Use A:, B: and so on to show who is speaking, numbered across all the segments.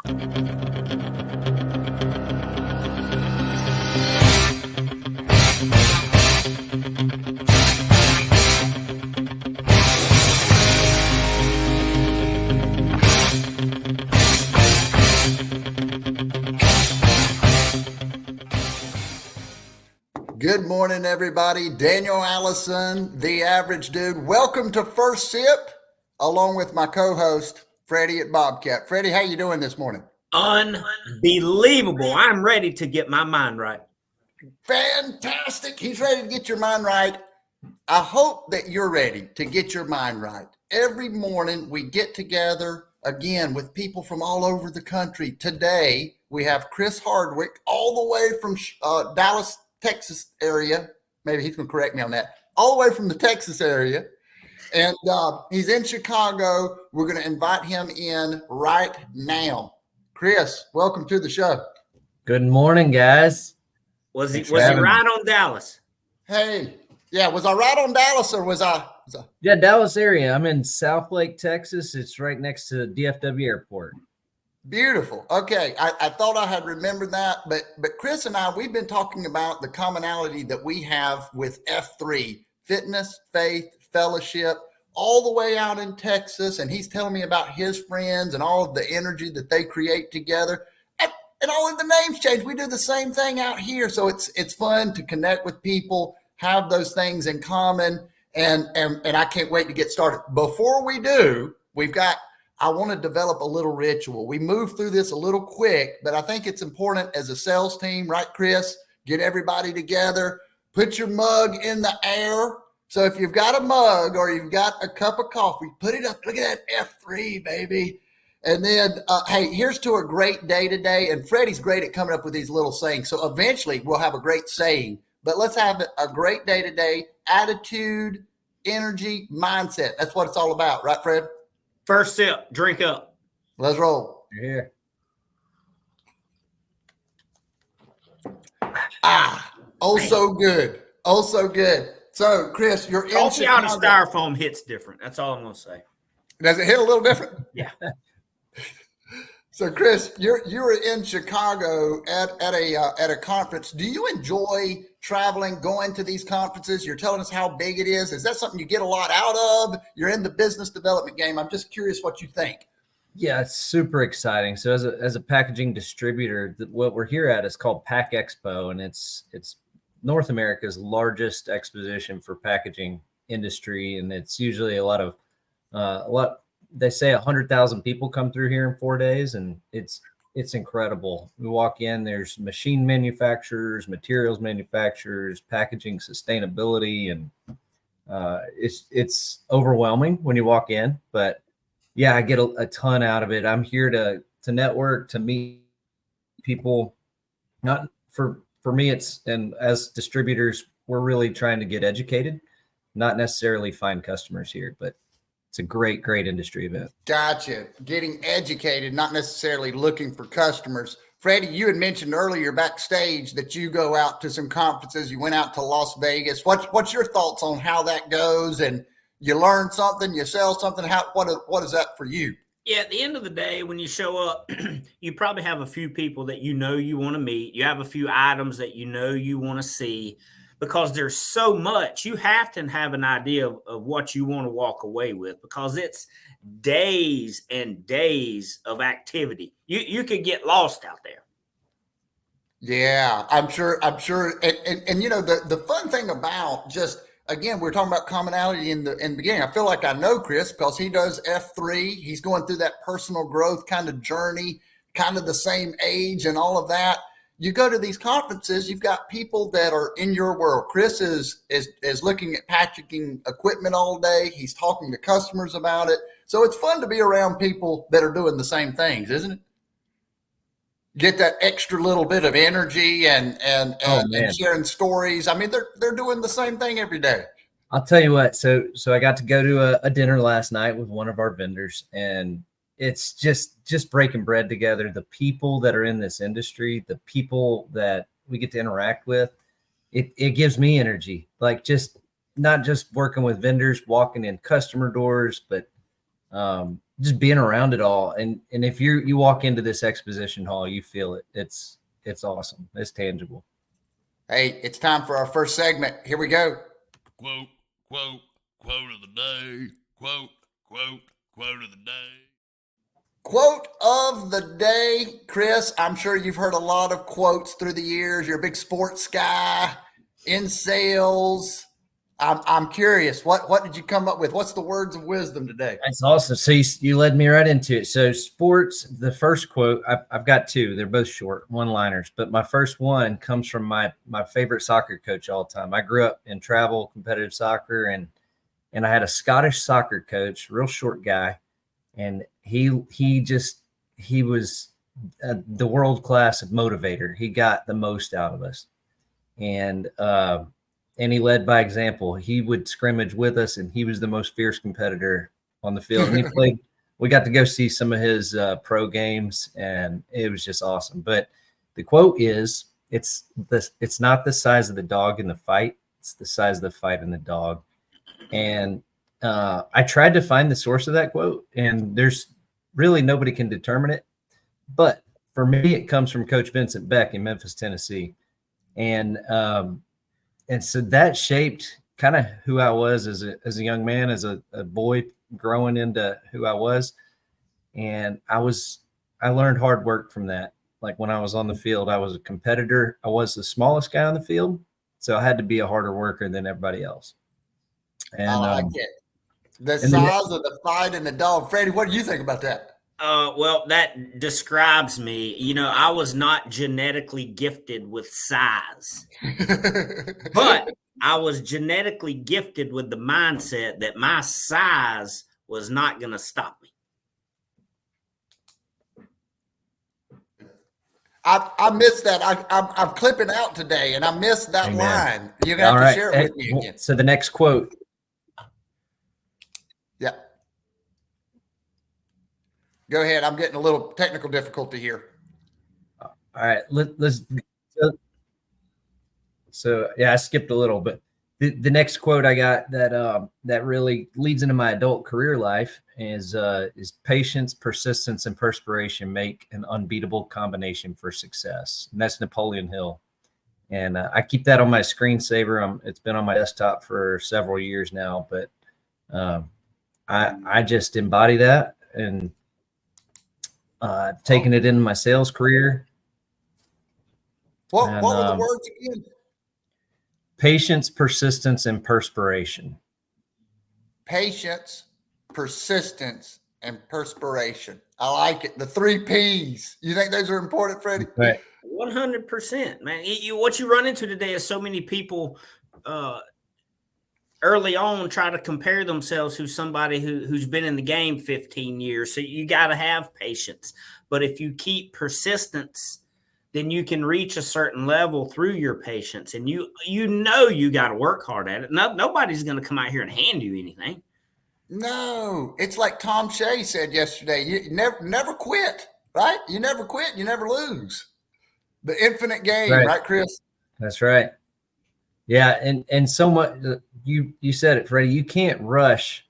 A: Good morning, everybody. Daniel Allison, the average dude. Welcome to First Sip, along with my co-host, Freddie at Bobcat. Freddie, how you doing this morning?
B: Unbelievable. I'm ready to get my mind right.
A: Fantastic. He's ready to get your mind right. I hope that you're ready to get your mind right. Every morning we get together again with people from all over the country. Today we have Chris Hardwick all the way from Dallas, Texas area. Maybe he's going to correct me on that. All the way from the Texas area. And he's in Chicago. We're going to invite him in right now. Chris, welcome to the show.
C: Good morning, guys.
B: Was he right on Dallas?
A: Hey, yeah, was I right on Dallas or was I?
C: Yeah, Dallas area. I'm in Southlake, Texas. It's right next to the DFW airport.
A: Beautiful. Okay, I thought I had remembered that, but Chris and I, we've been talking about the commonality that we have with F3, fitness, faith, fellowship, all the way out in Texas, and he's telling me about his friends and all of the energy that they create together. And all of the names change. We do the same thing out here, so it's fun to connect with people, have those things in common, and I can't wait to get started. Before we do, I want to develop a little ritual. We move through this a little quick, but I think it's important as a sales team, right, Chris? Get everybody together, put your mug in the air. So if you've got a mug or you've got a cup of coffee, put it up. Look at that F3, baby. And then, hey, here's to a great day today. And Freddie's great at coming up with these little sayings. So eventually we'll have a great saying. But let's have a great day today. Attitude, energy, mindset. That's what it's all about. Right, Fred?
B: First sip, drink up.
A: Let's roll.
C: You're
A: here. So good. Oh, so good. So, Chris, you're in
B: Coffee out of styrofoam hits different. That's all I'm going to say.
A: Does it hit a little different?
B: Yeah.
A: So, Chris, you were in Chicago at a conference. Do you enjoy traveling, going to these conferences? You're telling us how big it is. Is that something you get a lot out of? You're in the business development game. I'm just curious what you think.
C: Yeah, it's super exciting. So as a packaging distributor, what we're here at is called Pack Expo, and it's North America's largest exposition for packaging industry, and it's usually a lot. They say 100,000 people come through here in 4 days, and it's incredible. We walk in, there's machine manufacturers, materials manufacturers, packaging, sustainability, and it's overwhelming when you walk in. But yeah, I get a ton out of it. I'm here to network, to meet people. Not for me, and as distributors, we're really trying to get educated, not necessarily find customers here, but it's a great industry event.
A: Gotcha. Getting educated, not necessarily looking for customers. Freddie, you had mentioned earlier backstage that you go out to some conferences. You went out to Las Vegas. What's your thoughts on how that goes? And you learn something, you sell something. What is that for you?
B: Yeah, at the end of the day, when you show up, you probably have a few people that you want to meet. You have a few items that you want to see. Because there's so much, you have to have an idea of what you want to walk away with, because it's days and days of activity. You could get lost out there.
A: Yeah, I'm sure. And you know, the fun thing about just, again, we're talking about commonality in the beginning. I feel like I know Chris because he does F3. He's going through that personal growth kind of journey, kind of the same age and all of that. You go to these conferences, you've got people that are in your world. Chris is looking at packaging equipment all day. He's talking to customers about it. So it's fun to be around people that are doing the same things, isn't it? Get that extra little bit of energy and sharing stories. I mean, they're doing the same thing every day.
C: I'll tell you what. So I got to go to a dinner last night with one of our vendors, and it's just breaking bread together. The people that are in this industry, the people that we get to interact with, it gives me energy. Like, just not just working with vendors, walking in customer doors, but just being around it all. And if you walk into this exposition hall, you feel it. It's awesome. It's tangible.
A: Hey, it's time for our first segment. Here we go.
D: Quote of the day. Quote of the day.
A: Quote of the day. Chris, I'm sure you've heard a lot of quotes through the years. You're a big sports guy in sales. I'm curious, what did you come up with? What's the words of wisdom today?
C: That's awesome. So you led me right into it. So sports, the first quote, I've got two. They're both short, one-liners. But my first one comes from my favorite soccer coach all the time. I grew up in travel competitive soccer, and I had a Scottish soccer coach, real short guy, and he was the world-class motivator. He got the most out of us, and he led by example. He would scrimmage with us, and he was the most fierce competitor on the field. And he played. We got to go see some of his pro games, and it was just awesome. But the quote is, "It's not the size of the dog in the fight; it's the size of the fight in the dog." And I tried to find the source of that quote, and there's really nobody can determine it. But for me, it comes from Coach Vincent Beck in Memphis, Tennessee, and so that shaped kind of who I was as a young man, as a boy growing into who I was. And I learned hard work from that. Like when I was on the field, I was a competitor. I was the smallest guy on the field, so I had to be a harder worker than everybody else. And
A: I like it. The size of the fight and the dog. Freddie, what do you think about that?
B: Well, that describes me. You know, I was not genetically gifted with size, but I was genetically gifted with the mindset that my size was not going to stop me.
A: I missed that. I'm clipping out today, and I missed that line. You're going to have to share it with me again.
C: So the next quote.
A: Yeah. Go ahead. I'm getting a little technical difficulty here.
C: All right. Let's. So yeah, I skipped a little, but the next quote I got that really leads into my adult career life is patience, persistence, and perspiration make an unbeatable combination for success. And that's Napoleon Hill. And I keep that on my screensaver. It's been on my desktop for several years now, but I just embody that and taking it into my sales career.
A: What were the words again?
C: Patience, persistence, and perspiration.
A: Patience, persistence, and perspiration. I like it. The 3 Ps. You think those are important, Freddie?
C: Right.
B: 100%, man. What you run into today is so many people early on try to compare themselves to somebody who's been in the game 15 years. So you got to have patience. But if you keep persistence, then you can reach a certain level through your patience. And you got to work hard at it. Nobody's going to come out here and hand you anything.
A: No, it's like Tom Shea said yesterday. You never quit, right? You never quit. You never lose. The infinite game, right, Chris?
C: That's right. Yeah, and so much. You said it, Freddie. You can't rush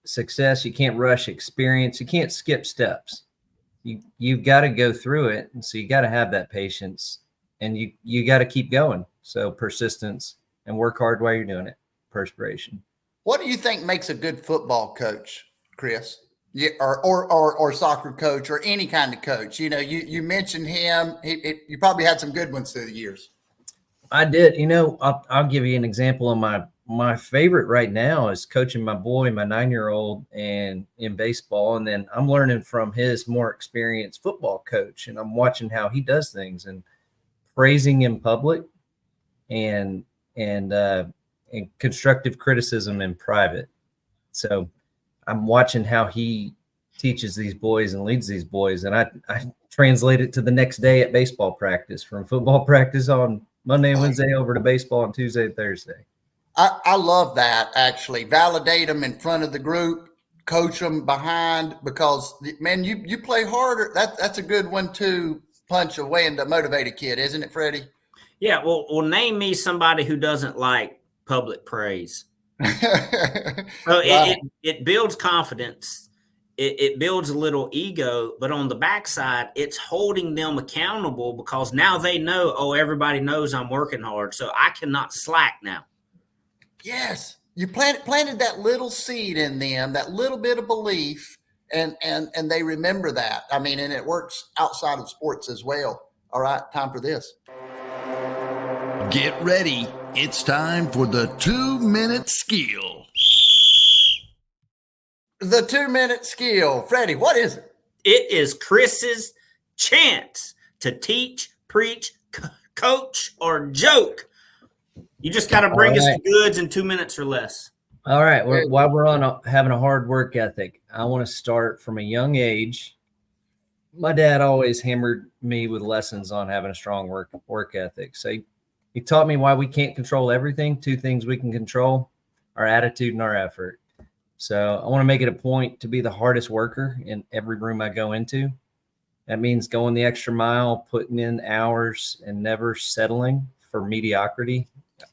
C: success. You can't rush experience. You can't skip steps. You've got to go through it, and so you got to have that patience, and you got to keep going. So persistence and work hard while you're doing it. Perspiration.
A: What do you think makes a good football coach, Chris? Yeah, or soccer coach, or any kind of coach? You know, you mentioned him. You probably had some good ones through the years.
C: I did. You know, I'll give you an example of my favorite right now is coaching my boy, my 9-year-old, and in baseball. And then I'm learning from his more experienced football coach, and I'm watching how he does things and praising in public and constructive criticism in private. So I'm watching how he teaches these boys and leads these boys. And I translate it to the next day at baseball practice, from football practice on Monday and Wednesday over to baseball on Tuesday and Thursday.
A: I love that, actually. Validate them in front of the group, coach them behind, because, man, you play harder. That's a good 1-2 punch away to motivate a kid, isn't it, Freddie?
B: Yeah, well, name me somebody who doesn't like public praise. So
A: Right.
B: it builds confidence. It builds a little ego, but on the backside, it's holding them accountable because now they know, oh, everybody knows I'm working hard, so I cannot slack now.
A: Yes, you planted that little seed in them, that little bit of belief, and they remember that. I mean, and it works outside of sports as well. All right, time for this.
D: Get ready. It's time for the 2-minute skill.
A: The 2-minute skill. Freddie, what is it?
B: It is Chris's chance to teach, preach, coach, or joke. You just got to bring us the goods in 2 minutes or less.
C: All right. While we're on having a hard work ethic, I want to start from a young age. My dad always hammered me with lessons on having a strong work ethic. So he taught me why we can't control everything. 2 things we can control: our attitude and our effort. So I want to make it a point to be the hardest worker in every room I go into. That means going the extra mile, putting in hours, and never settling for mediocrity.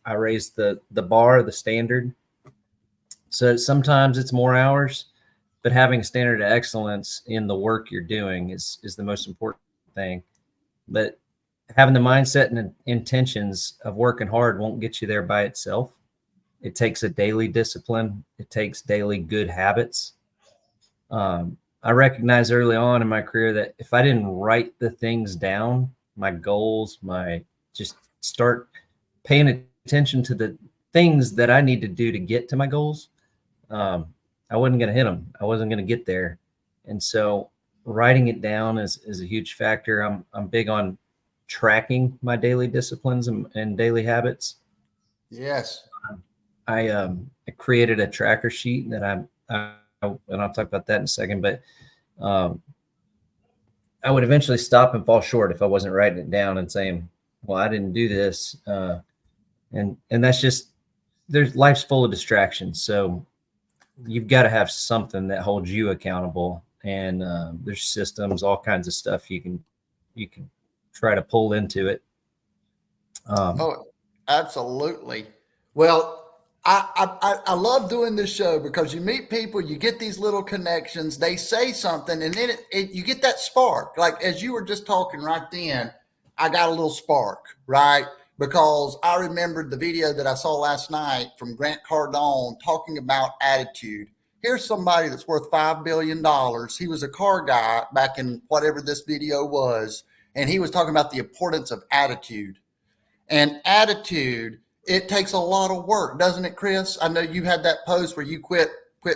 C: I raised the bar, the standard. So sometimes it's more hours, but having a standard of excellence in the work you're doing is the most important thing. But having the mindset and intentions of working hard won't get you there by itself. It takes a daily discipline. It takes daily good habits. I recognized early on in my career that if I didn't write the things down, my goals, just start paying attention to the things that I need to do to get to my goals, I wasn't going to hit them. I wasn't going to get there. And so writing it down is a huge factor. I'm big on tracking my daily disciplines and daily habits.
A: Yes.
C: I created a tracker sheet that and I'll talk about that in a second, but I would eventually stop and fall short if I wasn't writing it down and saying, well, I didn't do this. And that's just, life's full of distractions. So you've got to have something that holds you accountable. And there's systems, all kinds of stuff you can try to pull into it.
A: Oh, absolutely. Well, I love doing this show because you meet people, you get these little connections, they say something, and then you get that spark. Like as you were just talking right then, I got a little spark, right? Because I remembered the video that I saw last night from Grant Cardone talking about attitude. Here's somebody that's worth $5 billion. He was a car guy back in whatever this video was, and he was talking about the importance of attitude. And attitude, it takes a lot of work, doesn't it, Chris? I know you had that post where you quit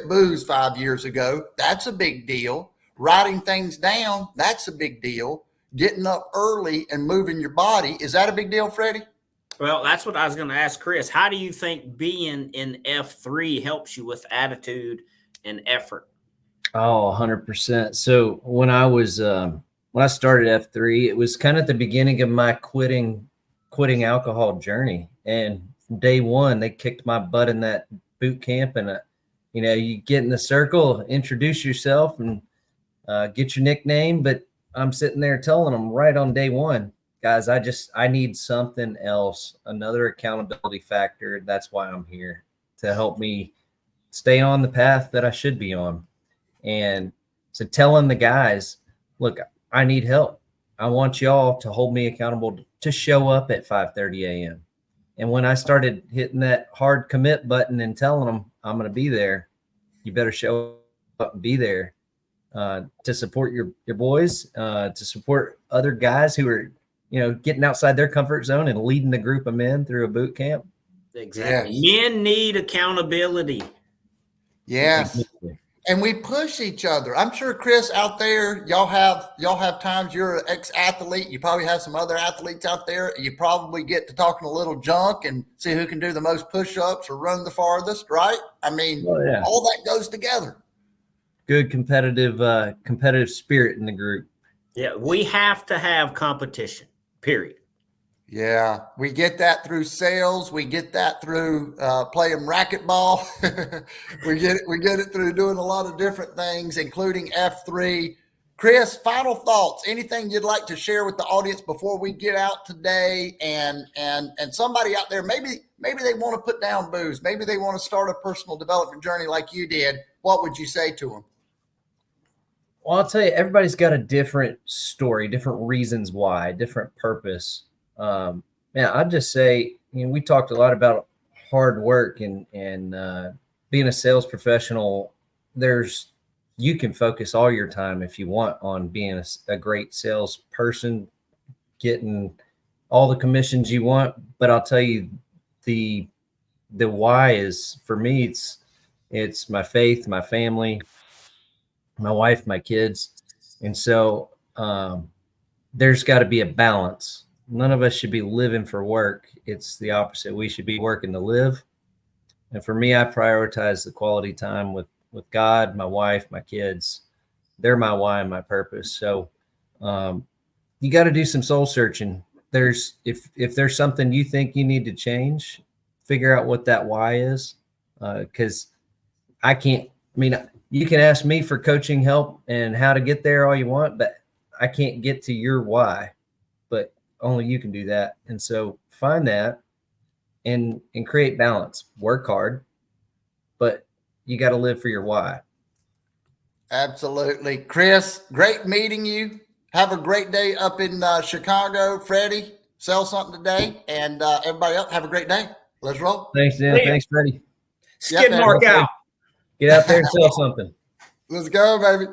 A: booze 5 years ago. That's a big deal. Writing things down, that's a big deal. Getting up early and moving your body, is that a big deal, Freddie?
B: Well, that's what I was going to ask Chris. How do you think being in F3 helps you with attitude and effort?
C: Oh, 100%. So when I started F3, it was kind of at the beginning of my quitting alcohol journey. And from day one, they kicked my butt in that boot camp. And, you get in the circle, introduce yourself and get your nickname. But I'm sitting there telling them right on day one, guys, I need something else, another accountability factor. That's why I'm here, to help me stay on the path that I should be on. And so telling the guys, look, I need help. I want y'all to hold me accountable to show up at 5:30 a.m. And when I started hitting that hard commit button and telling them I'm going to be there, you better show up and be there to support your boys, to support other guys who are, getting outside their comfort zone and leading the group of men through a boot camp.
B: Exactly. Yes. Men need accountability.
A: Yes. And we push each other. I'm sure, Chris, out there, y'all have times you're an ex-athlete. You probably have some other athletes out there. You probably get to talking a little junk and see who can do the most push-ups or run the farthest, right? I mean, all that goes together.
C: Good competitive spirit in the group.
B: Yeah, we have to have competition, period.
A: Yeah, we get that through sales. We get that through playing racquetball. we get it through doing a lot of different things, including F3. Chris, final thoughts. Anything you'd like to share with the audience before we get out today? And somebody out there, maybe maybe they want to put down booze, maybe they want to start a personal development journey like you did, what would you say to them?
C: Well, I'll tell you, everybody's got a different story, different reasons why, different purpose. I'd just say, we talked a lot about hard work and being a sales professional. You can focus all your time if you want on being a great salesperson, getting all the commissions you want. But I'll tell you, the why is, for me, it's my faith, my family, my wife, my kids. And so there's got to be a balance. None of us should be living for work. It's the opposite. We should be working to live. And for me, I prioritize the quality time with God, my wife, my kids. They're my why and my purpose. So you got to do some soul searching. If there's something you think you need to change, figure out what that why is. Because you can ask me for coaching help and how to get there all you want, but I can't get to your why, but only you can do that. And so find that and create balance. Work hard, but you got to live for your why.
A: Absolutely. Chris, great meeting you. Have a great day up in Chicago. Freddie, sell something today. And everybody else, have a great day. Let's roll.
C: Thanks, Dan. Thanks, Freddie.
B: Skid mark out.
C: Get out there and sell something.
A: Let's go, baby.